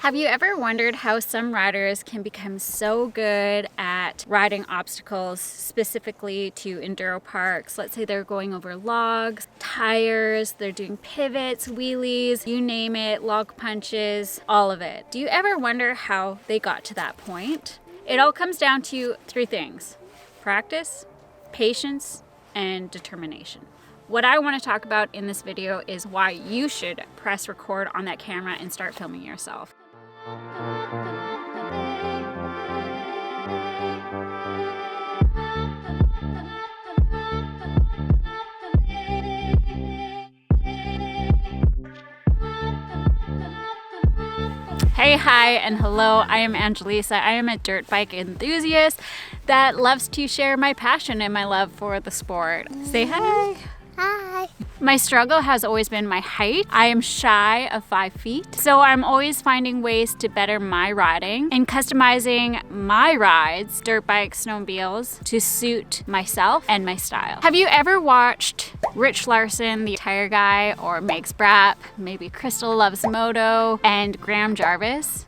Have you ever wondered how some riders can become so good at riding obstacles, specifically to enduro parks? Let's say they're going over logs, tires, they're doing pivots, wheelies, you name it, log punches, all of it. Do you ever wonder how they got to that point? It all comes down to three things: practice, patience, and determination. What I want to talk about in this video is why you should press record on that camera and start filming yourself. Hey, hi, and hello. I am Angelisa. I am a dirt bike enthusiast that loves to share my passion and my love for the sport. Say hi. Hi. My struggle has always been my height. I am shy of 5 feet, so I'm always finding ways to better my riding and customizing my rides, dirt bikes, snowmobiles, to suit myself and my style. Have you ever watched Rich Larson, the tire guy, or Megs Brapp, maybe Crystal Loves Moto, and Graham Jarvis?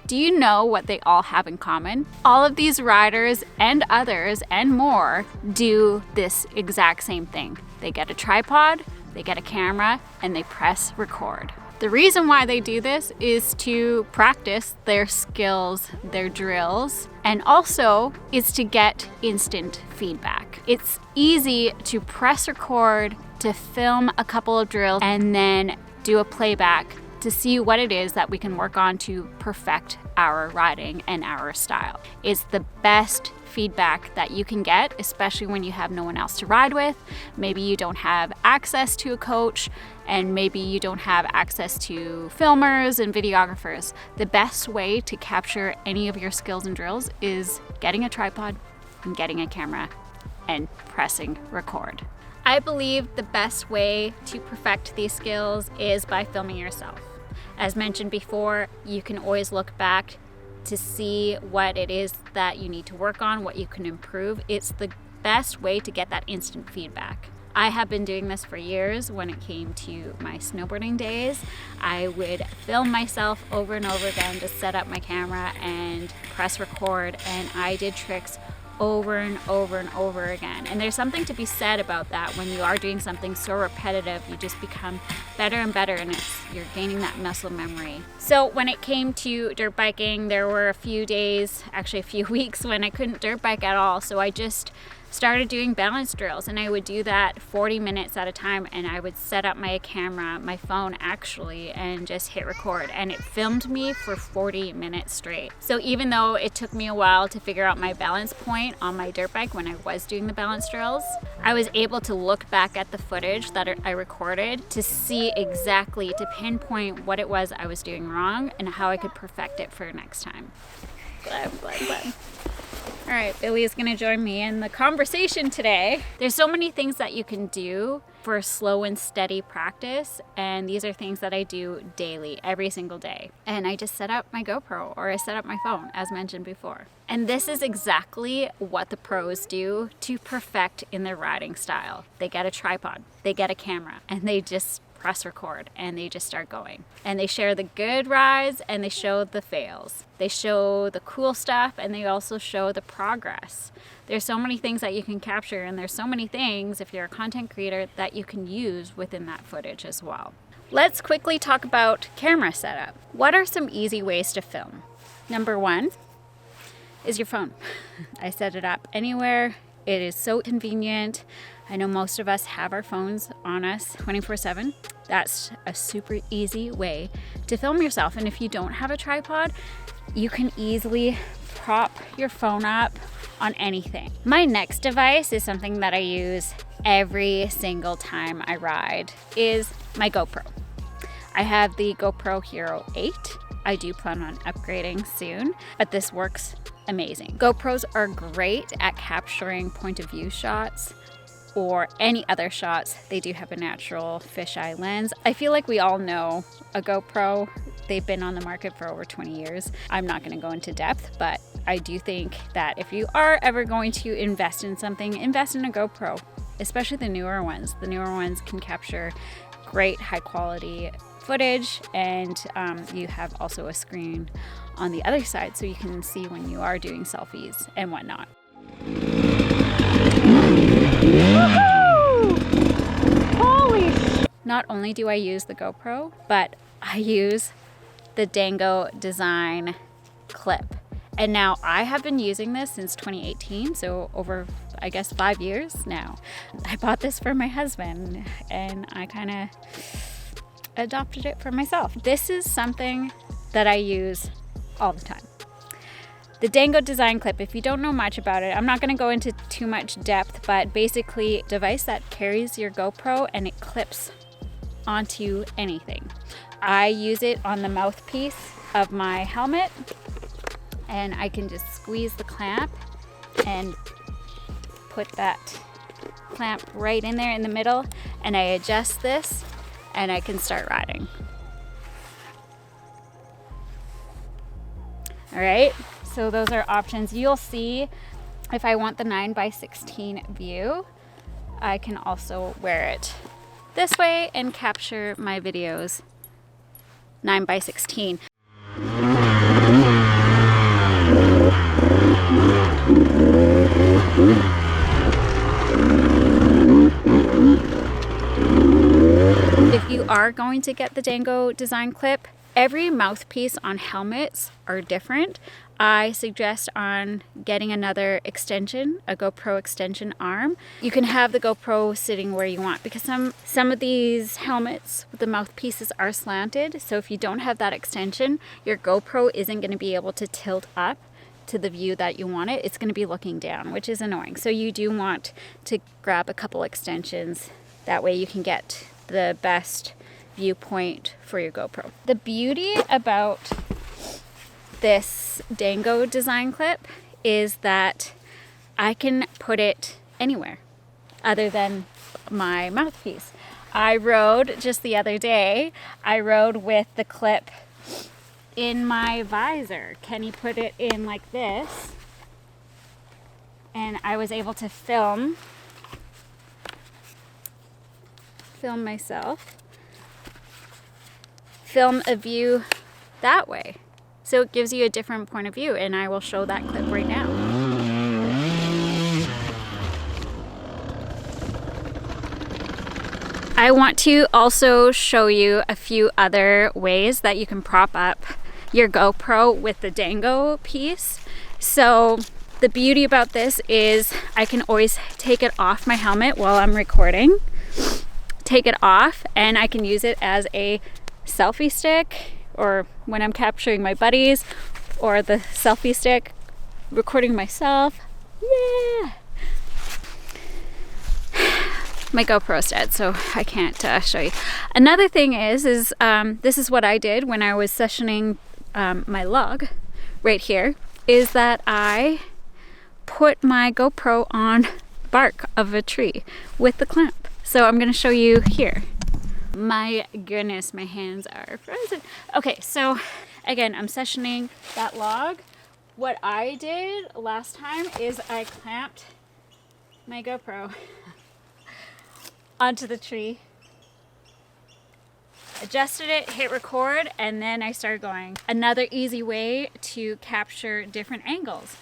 Do you know what they all have in common? All of these riders and others and more do this exact same thing. They get a tripod, they get a camera, and they press record. The reason why they do this is to practice their skills, their drills, and also is to get instant feedback. It's easy to press record, to film a couple of drills, and then do a playback to see what it is that we can work on to perfect our riding and our style. It's the best feedback that you can get, especially when you have no one else to ride with. Maybe you don't have access to a coach, and maybe you don't have access to filmers and videographers. The best way to capture any of your skills and drills is getting a tripod and getting a camera and pressing record. I believe the best way to perfect these skills is by filming yourself. As mentioned before, you can always look back to see what it is that you need to work on, what you can improve. It's the best way to get that instant feedback. I have been doing this for years. When it came to my snowboarding days, I would film myself over and over again, just set up my camera and press record, and I did tricks over and over and over again. And there's something to be said about that. When you are doing something so repetitive, you just become better and better, and you're gaining that muscle memory. So when it came to dirt biking, there were a few days, actually a few weeks, when I couldn't dirt bike at all. So I just started doing balance drills, and I would do that 40 minutes at a time, and I would set up my camera, my phone actually, and just hit record, and it filmed me for 40 minutes straight. So even though it took me a while to figure out my balance point on my dirt bike when I was doing the balance drills, I was able to look back at the footage that I recorded to see exactly, to pinpoint what it was I was doing wrong and how I could perfect it for next time. Glad. All right, Billy is gonna join me in the conversation today. There's so many things that you can do for slow and steady practice, and these are things that I do daily, every single day. And I just set up my GoPro, or I set up my phone, as mentioned before. And this is exactly what the pros do to perfect in their riding style. They get a tripod, they get a camera, and they just press record, and they just start going. And they share the good rides, and they show the fails. They show the cool stuff, and they also show the progress. There's so many things that you can capture, and there's so many things, if you're a content creator, that you can use within that footage as well. Let's quickly talk about camera setup. What are some easy ways to film? Number one is your phone. I set it up anywhere. It is so convenient. I know most of us have our phones on us 24/7. That's a super easy way to film yourself. And if you don't have a tripod, you can easily prop your phone up on anything. My next device is something that I use every single time I ride, is my GoPro. I have the GoPro Hero 8. I do plan on upgrading soon, but this works amazing. GoPros are great at capturing point of view shots or any other shots. They do have a natural fisheye lens. I feel like we all know a GoPro. They've been on the market for over 20 years. I'm not going to go into depth, but I do think that if you are ever going to invest in something, invest in a GoPro, especially the newer ones. The newer ones can capture great high quality footage, and you have also a screen on the other side so you can see when you are doing selfies and whatnot. Holy! Not only do I use the GoPro, but I use the Dango design clip. And now I have been using this since 2018, so over, I guess, 5 years now. I bought this for my husband and I kind of adopted it for myself. This is something that I use all the time. The Dango design clip, if you don't know much about it, I'm not going to go into too much depth, but basically a device that carries your GoPro and it clips onto anything. I use it on the mouthpiece of my helmet, and I can just squeeze the clamp and put that clamp right in there in the middle, and I adjust this and I can start riding. All right, so those are options. You'll see if I want the 9x16 view, I can also wear it this way and capture my videos 9x16. If you are going to get the Dango design clip, every mouthpiece on helmets are different. I suggest on getting another extension, a GoPro extension arm. You can have the GoPro sitting where you want, because some of these helmets, the mouthpieces are slanted. So if you don't have that extension, your GoPro isn't going to be able to tilt up to the view that you want it. It's going to be looking down, which is annoying. So you do want to grab a couple extensions. That way you can get the best viewpoint for your GoPro. The beauty about this Dango design clip is that I can put it anywhere other than my mouthpiece. I rode just the other day, I rode with the clip in my visor. Kenny put it in like this, and I was able to film myself, film a view that way. So it gives you a different point of view, and I will show that clip right now. I want to also show you a few other ways that you can prop up your GoPro with the Dango piece. So the beauty about this is I can always take it off my helmet while I'm recording, take it off, and I can use it as a selfie stick, or when I'm capturing my buddies, or the selfie stick recording myself. Yeah! My GoPro's dead, so I can't show you. Another thing is this is what I did when I was sessioning my log right here, is that I put my GoPro on bark of a tree with the clamp. So I'm gonna show you here. My goodness, my hands are frozen. Okay, so again, I'm sessioning that log. What I did last time is I clamped my GoPro onto the tree, adjusted it, hit record, and then I started going. Another easy way to capture different angles.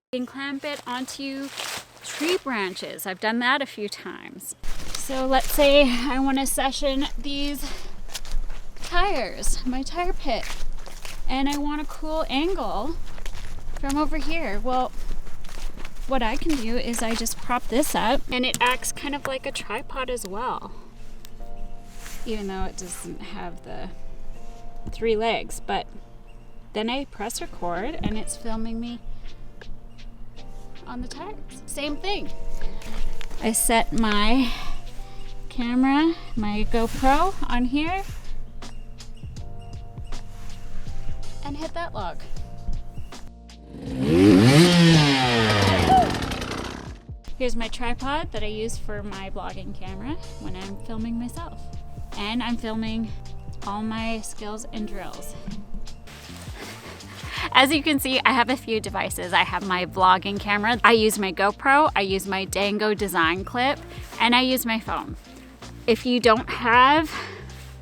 You can clamp it onto tree branches. I've done that a few times. So let's say I want to session these tires, my tire pit, and I want a cool angle from over here. Well, what I can do is I just prop this up, and it acts kind of like a tripod as well, even though it doesn't have the 3 legs. But then I press record and it's filming me on the tires. Same thing. I set my camera, my GoPro on here, and hit that log. Here's my tripod that I use for my vlogging camera when I'm filming myself. And I'm filming all my skills and drills. As you can see, I have a few devices. I have my vlogging camera, I use my GoPro, I use my Dango design clip, and I use my phone. If you don't have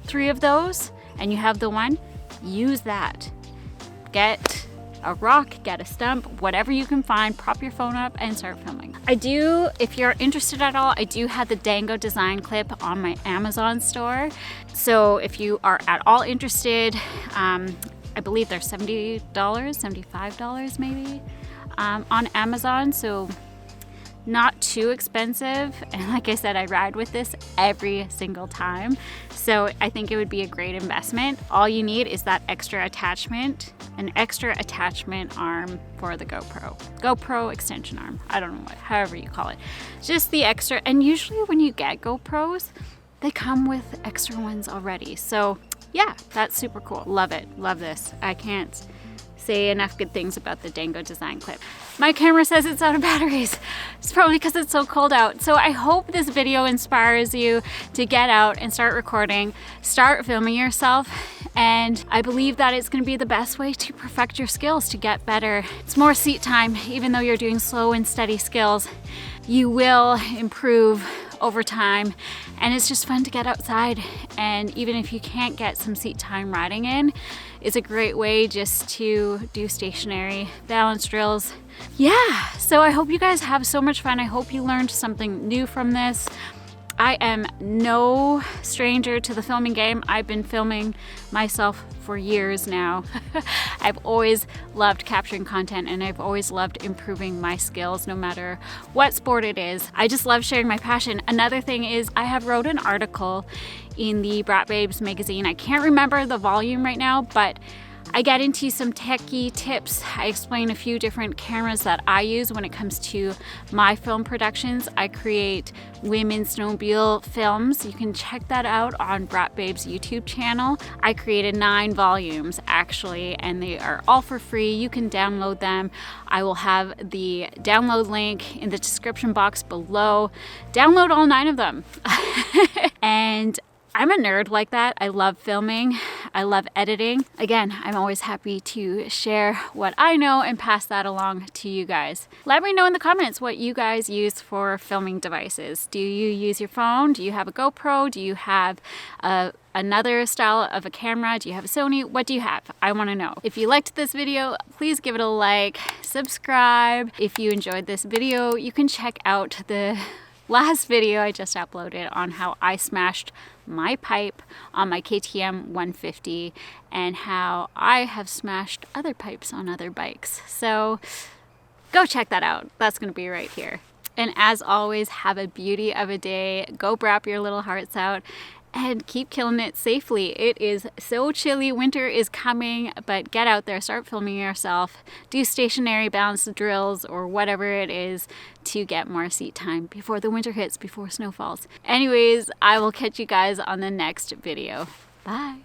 3 of those and you have the one, use that. Get a rock, get a stump, whatever you can find, prop your phone up and start filming. I do, if you're interested at all, I do have the Dango design clip on my Amazon store. So if you are at all interested, I believe they're $70, $75 maybe on Amazon. So not too expensive. And like I said, I ride with this every single time. So I think it would be a great investment. All you need is that extra attachment, an extra attachment arm for the GoPro extension arm. I don't know however you call it. Just the extra, and usually when you get GoPros, they come with extra ones already. So yeah, that's super cool. Love it, love this. I can't say enough good things about the Dango design clip. My camera says it's out of batteries. It's probably because it's so cold out. So I hope this video inspires you to get out and start recording, start filming yourself. And I believe that it's gonna be the best way to perfect your skills, to get better. It's more seat time. Even though you're doing slow and steady skills, you will improve over time. And it's just fun to get outside. And even if you can't get some seat time riding in, it's a great way just to do stationary balance drills. Yeah, so I hope you guys have so much fun. I hope you learned something new from this. I am no stranger to the filming game. I've been filming myself for years now. I've always loved capturing content, and I've always loved improving my skills no matter what sport it is. I just love sharing my passion. Another thing is I have wrote an article in the Brat Babes magazine. I can't remember the volume right now, but I get into some techie tips. I explain a few different cameras that I use when it comes to my film productions. I create women's snowmobile films. You can check that out on Brat Babe's YouTube channel. I created 9 volumes actually, and they are all for free. You can download them. I will have the download link in the description box below. Download all 9 of them. And I'm a nerd like that. I love filming. I love editing. Again, I'm always happy to share what I know and pass that along to you guys. Let me know in the comments what you guys use for filming devices. Do you use your phone? Do you have a GoPro? Do you have another style of a camera? Do you have a Sony? What do you have? I want to know. If you liked this video, please give it a like, subscribe. If you enjoyed this video, you can check out the last video I just uploaded on how I smashed my pipe on my KTM 150 and how I have smashed other pipes on other bikes. So go check that out. That's going to be right here. And as always, have a beauty of a day. Go brap your little hearts out and keep killing it safely. It is so chilly. Winter is coming, but get out there, start filming yourself, do stationary balance drills or whatever it is to get more seat time before the winter hits, before snow falls. Anyways, I will catch you guys on the next video. Bye.